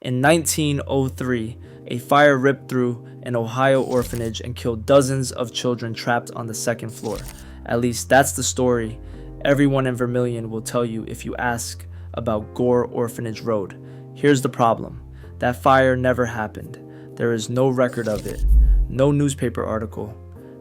In 1903, a fire ripped through an Ohio orphanage and killed dozens of children trapped on the second floor. At least that's the story everyone in Vermilion will tell you if you ask about Gore Orphanage Road. Here's the problem. That fire never happened. There is no record of it, no newspaper article,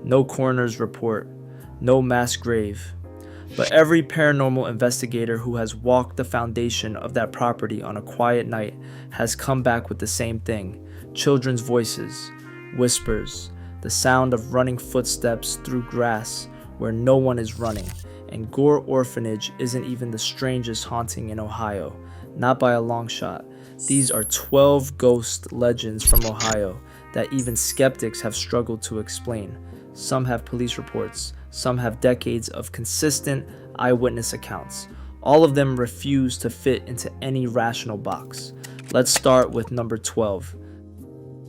no coroner's report, no mass grave. But every paranormal investigator who has walked the foundation of that property on a quiet night has come back with the same thing: children's voices, whispers, the sound of running footsteps through grass where no one is running. And Gore Orphanage isn't even the strangest haunting in Ohio, not by a long shot. These are 12 ghost legends from Ohio that even skeptics have struggled to explain. Some have police reports, some have decades of consistent eyewitness accounts. All of them refuse to fit into any rational box. Let's start with number 12.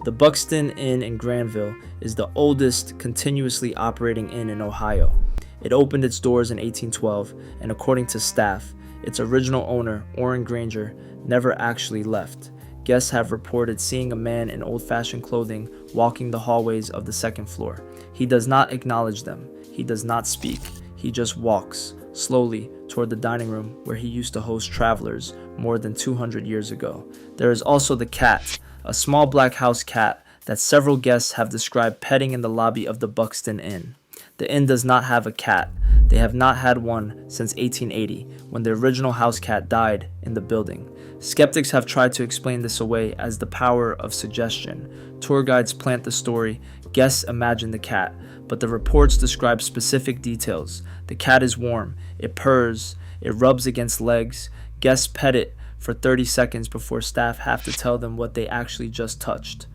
The Buxton Inn in Granville is the oldest continuously operating inn in Ohio. It opened its doors in 1812, and according to staff, its original owner, Orrin Granger, never actually left. Guests have reported seeing a man in old-fashioned clothing walking the hallways of the second floor. He does not acknowledge them. He does not speak. He just walks slowly toward the dining room where he used to host travelers more than 200 years ago. There is also the cat, a small black house cat that several guests have described petting in the lobby of the Buxton Inn. The inn does not have a cat. They have not had one since 1880, when the original house cat died in the building. Skeptics have tried to explain this away as the power of suggestion. Tour guides plant the story, guests imagine the cat, but the reports describe specific details. The cat is warm, it purrs, it rubs against legs. Guests pet it for 30 seconds before staff have to tell them what they actually just touched.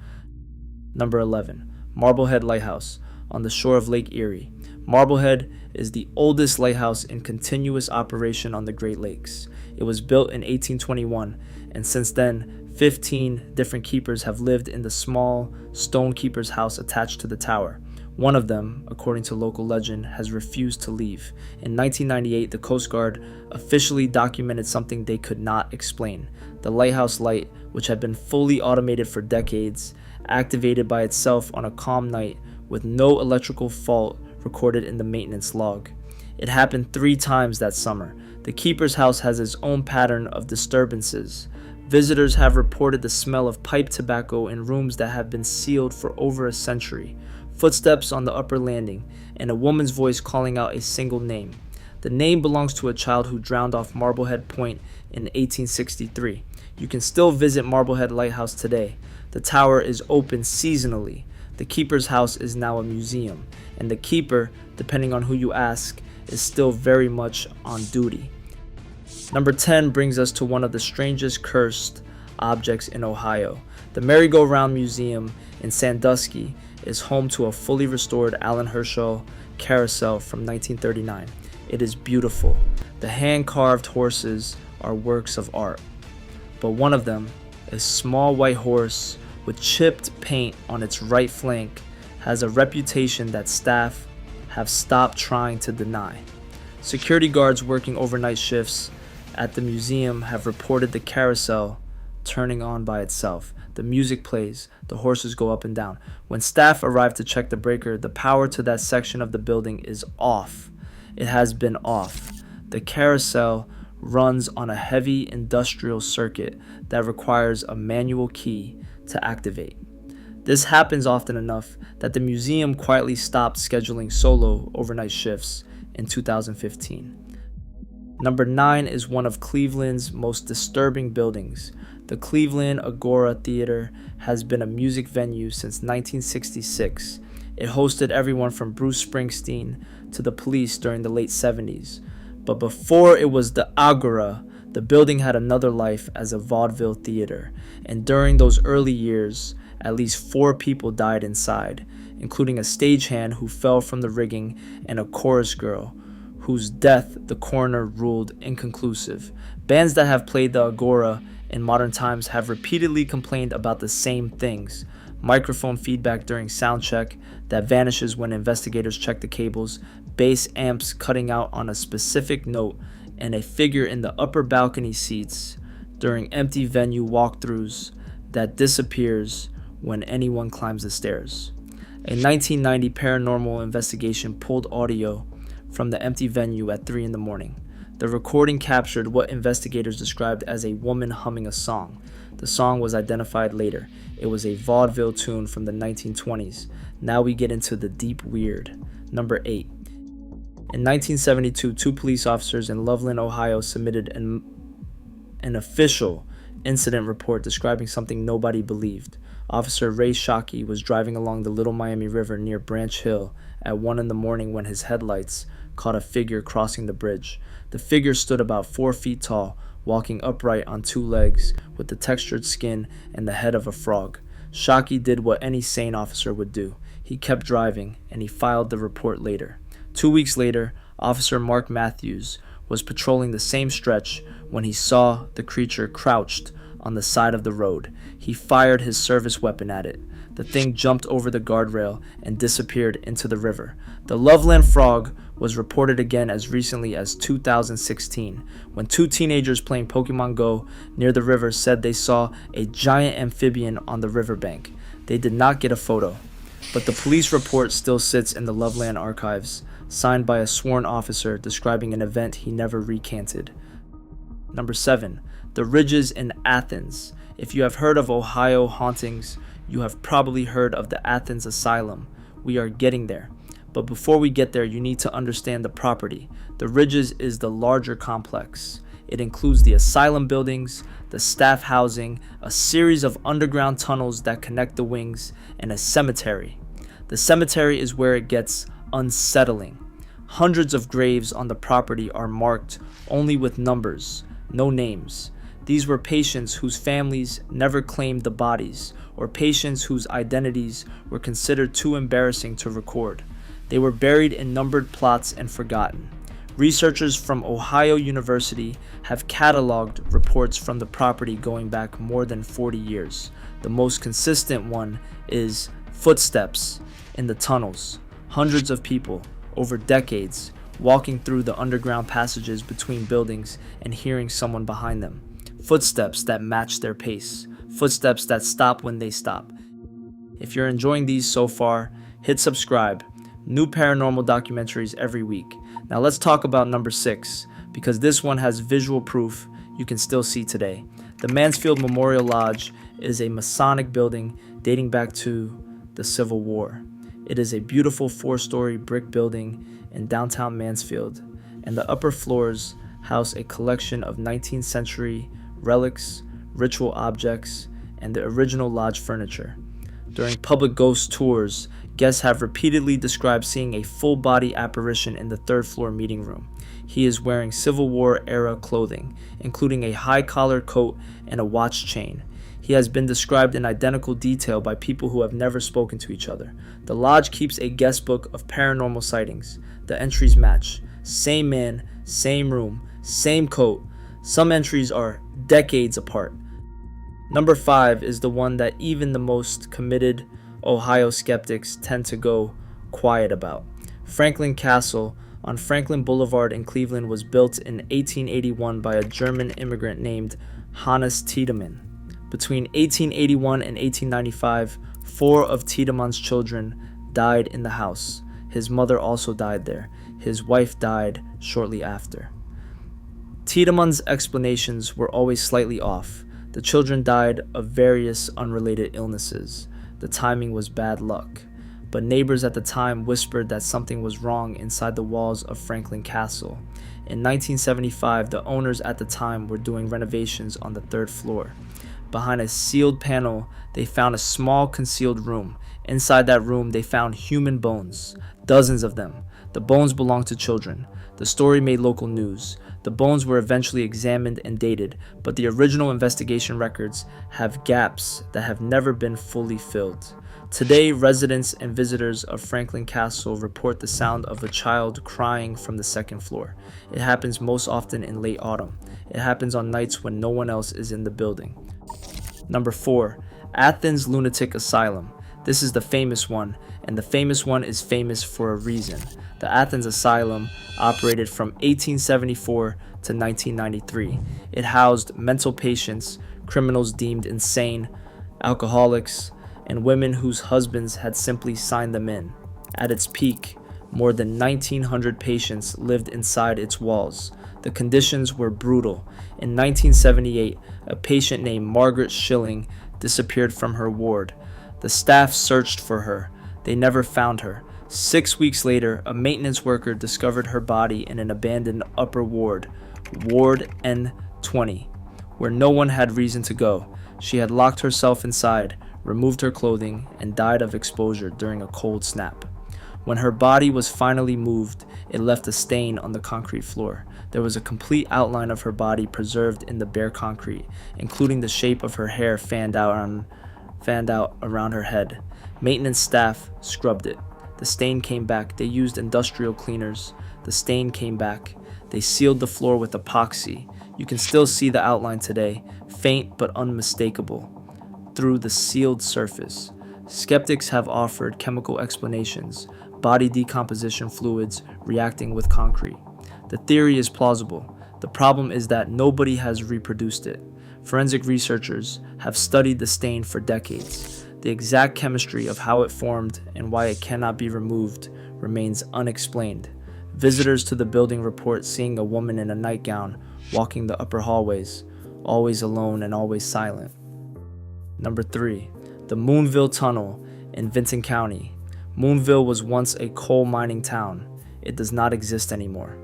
Number 11. Marblehead Lighthouse on the shore of Lake Erie. Marblehead is the oldest lighthouse in continuous operation on the Great Lakes. It was built in 1821, and since then, 15 different keepers have lived in the small stone keeper's house attached to the tower. One of them, according to local legend, has refused to leave. In 1998, the Coast Guard officially documented something they could not explain. The lighthouse light, which had been fully automated for decades, activated by itself on a calm night with no electrical fault recorded in the maintenance log. It happened 3 times that summer. The keeper's house has its own pattern of disturbances. Visitors have reported the smell of pipe tobacco in rooms that have been sealed for over a century, footsteps on the upper landing, and a woman's voice calling out a single name. The name belongs to a child who drowned off Marblehead Point in 1863. You can still visit Marblehead Lighthouse today. The tower is open seasonally. The keeper's house is now a museum, and the keeper, depending on who you ask, is still very much on duty. Number 10 brings us to one of the strangest cursed objects in Ohio. The Merry-Go-Round Museum in Sandusky is home to a fully restored Allan Herschel carousel from 1939. It is beautiful. The hand-carved horses are works of art. But one of them, a small white horse with chipped paint on its right flank, has a reputation that staff have stopped trying to deny. Security guards working overnight shifts at the museum have reported the carousel turning on by itself. The music plays, the horses go up and down. When staff arrive to check the breaker, the power to that section of the building is off. It has been off. The carousel runs on a heavy industrial circuit that requires a manual key to activate. This happens often enough that the museum quietly stopped scheduling solo overnight shifts in 2015. Number 9 is one of Cleveland's most disturbing buildings. The Cleveland Agora Theater has been a music venue since 1966. It hosted everyone from Bruce Springsteen to the Police during the late 70s. But before it was the Agora, the building had another life as a vaudeville theater, and during those early years, at least 4 people died inside, including a stagehand who fell from the rigging and a chorus girl, whose death the coroner ruled inconclusive. Bands that have played the Agora in modern times have repeatedly complained about the same things: microphone feedback during sound check that vanishes when investigators check the cables, bass amps cutting out on a specific note, and a figure in the upper balcony seats during empty venue walkthroughs that disappears when anyone climbs the stairs. A 1990 paranormal investigation pulled audio from the empty venue at 3 in the morning. The recording captured what investigators described as a woman humming a song. The song was identified later. It was a vaudeville tune from the 1920s. Now we get into the deep weird. Number 8. In 1972, 2 police officers in Loveland, Ohio submitted an official incident report describing something nobody believed. Officer Ray Shockey was driving along the Little Miami River near Branch Hill at 1 in the morning when his headlights caught a figure crossing the bridge. The figure stood about 4 feet tall, walking upright on 2 legs with the textured skin and the head of a frog. Shockey did what any sane officer would do. He kept driving, and he filed the report later. 2 weeks later, Officer Mark Matthews was patrolling the same stretch when he saw the creature crouched on the side of the road. He fired his service weapon at it. The thing jumped over the guardrail and disappeared into the river. The Loveland frog was reported again as recently as 2016, when 2 teenagers playing Pokemon Go near the river said they saw a giant amphibian on the riverbank. They did not get a photo, but the police report still sits in the Loveland archives, signed by a sworn officer describing an event he never recanted. Number 7. The Ridges in Athens. If you have heard of Ohio hauntings, you have probably heard of the Athens Asylum. We are getting there. But before we get there, you need to understand the property. The Ridges is the larger complex. It includes the asylum buildings, the staff housing, a series of underground tunnels that connect the wings, and a cemetery. The cemetery is where it gets unsettling. Hundreds of graves on the property are marked only with numbers, no names. These were patients whose families never claimed the bodies, or patients whose identities were considered too embarrassing to record. They were buried in numbered plots and forgotten. Researchers from Ohio University have cataloged reports from the property going back more than 40 years. The most consistent one is footsteps in the tunnels. Hundreds of people, over decades, walking through the underground passages between buildings and hearing someone behind them. Footsteps that match their pace. Footsteps that stop when they stop. If you're enjoying these so far, hit subscribe. New paranormal documentaries every week. Now let's talk about number 6, because this one has visual proof you can still see today. The Mansfield Memorial Lodge is a Masonic building dating back to the Civil War. It is a beautiful 4-story brick building in downtown Mansfield, and the upper floors house a collection of 19th century relics, ritual objects, and the original lodge furniture. During public ghost tours, guests have repeatedly described seeing a full-body apparition in the 3rd floor meeting room. He is wearing Civil War-era clothing, including a high-collared coat and a watch chain. He has been described in identical detail by people who have never spoken to each other. The lodge keeps a guest book of paranormal sightings. The entries match. Same man, same room, same coat. Some entries are decades apart. Number 5 is the one that even the most committed Ohio skeptics tend to go quiet about. Franklin Castle on Franklin Boulevard in Cleveland was built in 1881 by a German immigrant named Hannes Tiedemann. Between 1881 and 1895, 4 of Tiedemann's children died in the house. His mother also died there. His wife died shortly after. Tiedemann's explanations were always slightly off. The children died of various unrelated illnesses. The timing was bad luck. But neighbors at the time whispered that something was wrong inside the walls of Franklin Castle. In 1975, the owners at the time were doing renovations on the 3rd floor. Behind a sealed panel, they found a small concealed room. Inside that room, they found human bones, dozens of them. The bones belonged to children. The story made local news. The bones were eventually examined and dated, but the original investigation records have gaps that have never been fully filled. Today, residents and visitors of Franklin Castle report the sound of a child crying from the 2nd floor. It happens most often in late autumn. It happens on nights when no one else is in the building. Number 4, Athens Lunatic Asylum. This is the famous one, and the famous one is famous for a reason. The Athens Asylum operated from 1874 to 1993. It housed mental patients, criminals deemed insane, alcoholics, and women whose husbands had simply signed them in. At its peak, more than 1,900 patients lived inside its walls. The conditions were brutal. In 1978, a patient named Margaret Schilling disappeared from her ward. The staff searched for her. They never found her. 6 weeks later, a maintenance worker discovered her body in an abandoned upper ward, Ward N20, where no one had reason to go. She had locked herself inside, removed her clothing, and died of exposure during a cold snap. When her body was finally moved, it left a stain on the concrete floor. There was a complete outline of her body preserved in the bare concrete, including the shape of her hair fanned out around her head. Maintenance staff scrubbed it. The stain came back. They used industrial cleaners. The stain came back. They sealed the floor with epoxy. You can still see the outline today, faint but unmistakable, through the sealed surface. Skeptics have offered chemical explanations, body decomposition fluids reacting with concrete. The theory is plausible. The problem is that nobody has reproduced it. Forensic researchers have studied the stain for decades. The exact chemistry of how it formed and why it cannot be removed remains unexplained. Visitors to the building report seeing a woman in a nightgown walking the upper hallways, always alone and always silent. Number 3. The Moonville Tunnel in Vinton County. Moonville was once a coal mining town. It does not exist anymore.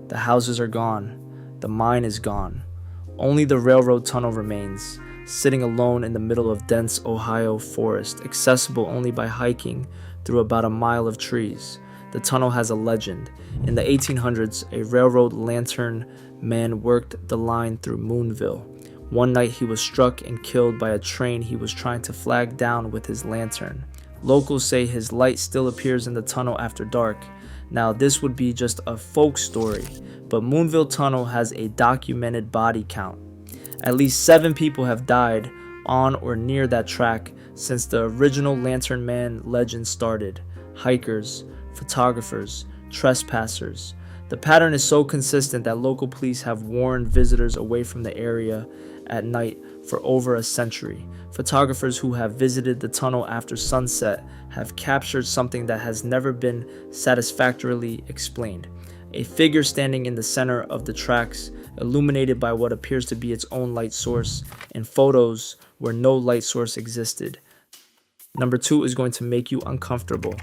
The houses are gone. The mine is gone. Only the railroad tunnel remains, sitting alone in the middle of dense Ohio forest, accessible only by hiking through about a mile of trees. The tunnel has a legend. In the 1800s, a railroad lantern man worked the line through Moonville. One night he was struck and killed by a train he was trying to flag down with his lantern. Locals say his light still appears in the tunnel after dark. Now this would be just a folk story, but Moonville Tunnel has a documented body count. At least 7 people have died on or near that track since the original Lantern Man legend started. Hikers, photographers, trespassers. The pattern is so consistent that local police have warned visitors away from the area at night for over a century. Photographers who have visited the tunnel after sunset have captured something that has never been satisfactorily explained. A figure standing in the center of the tracks, illuminated by what appears to be its own light source, in photos where no light source existed. Number 2 is going to make you uncomfortable.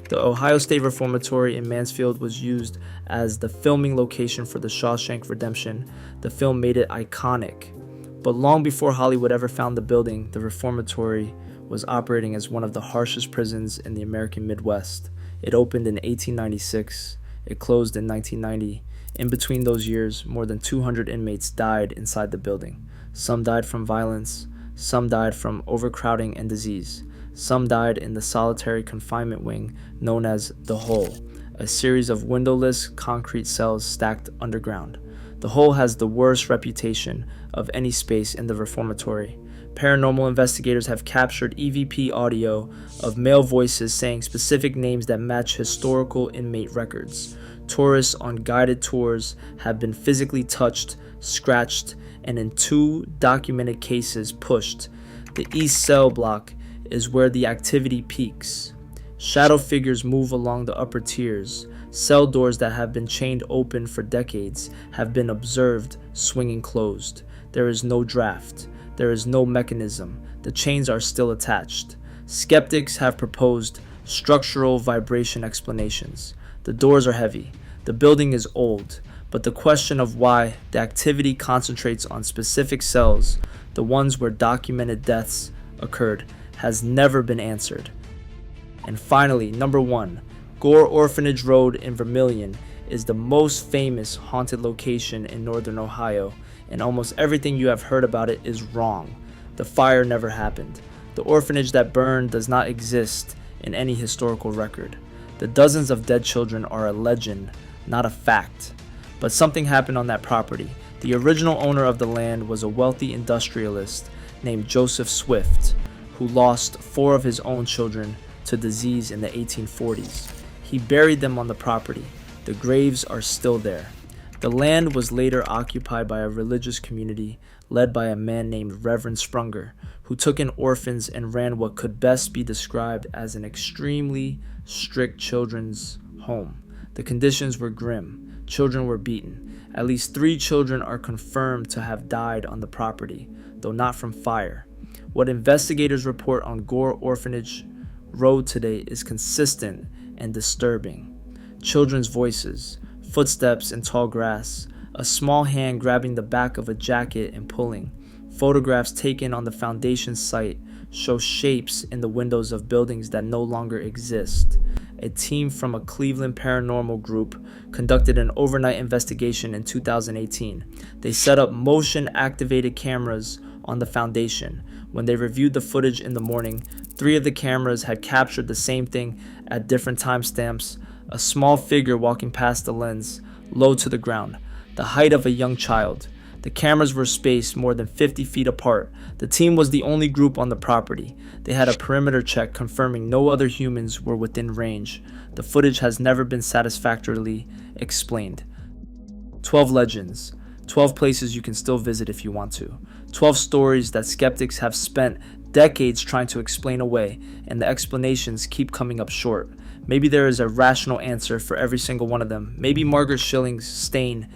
The Ohio State Reformatory in Mansfield was used as the filming location for The Shawshank Redemption. The film made it iconic. But long before Hollywood ever found the building, the reformatory was operating as one of the harshest prisons in the American Midwest. It opened in 1896. It closed in 1990. In between those years, more than 200 inmates died inside the building. Some died from violence. Some died from overcrowding and disease. Some died in the solitary confinement wing known as the Hole, a series of windowless concrete cells stacked underground. The Hole has the worst reputation of any space in the reformatory. Paranormal investigators have captured EVP audio of male voices saying specific names that match historical inmate records. Tourists on guided tours have been physically touched, scratched, and in 2 documented cases pushed. The east cell block is where the activity peaks. Shadow figures move along the upper tiers. Cell doors that have been chained open for decades have been observed swinging closed. There is no draft. There is no mechanism. The chains are still attached. Skeptics have proposed structural vibration explanations. The doors are heavy. The building is old. But the question of why the activity concentrates on specific cells, the ones where documented deaths occurred, has never been answered. And finally, number 1, Gore Orphanage Road in Vermilion is the most famous haunted location in northern Ohio, and almost everything you have heard about it is wrong. The fire never happened. The orphanage that burned does not exist in any historical record. The dozens of dead children are a legend, not a fact. But something happened on that property. The original owner of the land was a wealthy industrialist named Joseph Swift, who lost 4 of his own children to disease in the 1840s. He buried them on the property. The graves are still there. The land was later occupied by a religious community led by a man named Reverend Sprunger, who took in orphans and ran what could best be described as an extremely strict children's home. The conditions were grim. Children were beaten. At least 3 children are confirmed to have died on the property, though not from fire. What investigators report on Gore Orphanage Road today is consistent and disturbing. Children's voices, footsteps in tall grass, a small hand grabbing the back of a jacket and pulling. Photographs taken on the foundation site show shapes in the windows of buildings that no longer exist. A team from a Cleveland paranormal group conducted an overnight investigation in 2018. They set up motion-activated cameras on the foundation. When they reviewed the footage in the morning, 3 of the cameras had captured the same thing at different timestamps: a small figure walking past the lens, low to the ground, the height of a young child. The cameras were spaced more than 50 feet apart. The team was the only group on the property. They had a perimeter check confirming no other humans were within range. The footage has never been satisfactorily explained. 12 legends. 12 places you can still visit if you want to. 12 stories that skeptics have spent decades trying to explain away, and the explanations keep coming up short. Maybe there is a rational answer for every single one of them. Maybe Margaret Schilling's stain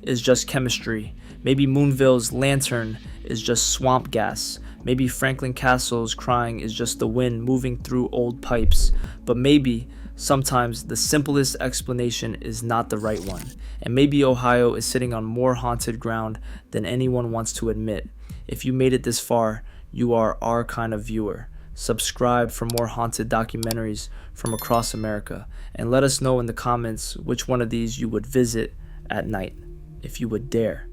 is just chemistry. Maybe Moonville's lantern is just swamp gas. Maybe Franklin Castle's crying is just the wind moving through old pipes. But maybe, sometimes, the simplest explanation is not the right one. And maybe Ohio is sitting on more haunted ground than anyone wants to admit. If you made it this far, you are our kind of viewer. Subscribe for more haunted documentaries from across America. And let us know in the comments which one of these you would visit at night, if you would dare.